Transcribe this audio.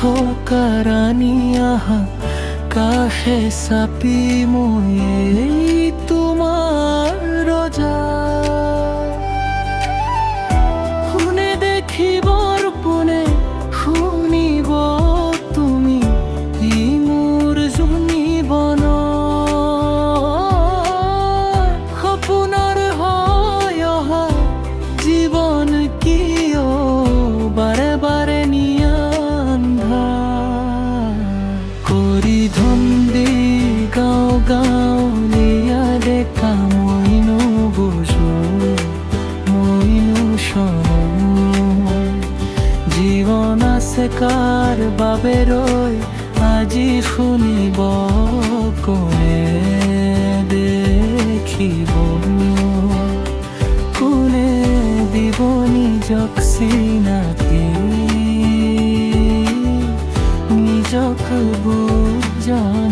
থকারানি আহা কাহে চাপি মই তোমাৰ ৰজা শুনে দেখিবৰ পোনে শুনিব তুমি ই মোৰ জুনিবন সপোনৰ হয় অহা জীৱন কিয় বাৰে বাৰে কৰি ধন্দি গাঁও গাঁৱলীয়া ডেকা মইনো বুজো মইনো শোনো জীৱন আছে কাৰ বাবে ৰৈ আজি শুনিব কোনে দেখিব কোনে দিব নিজক চিনাকি নিজক বুজা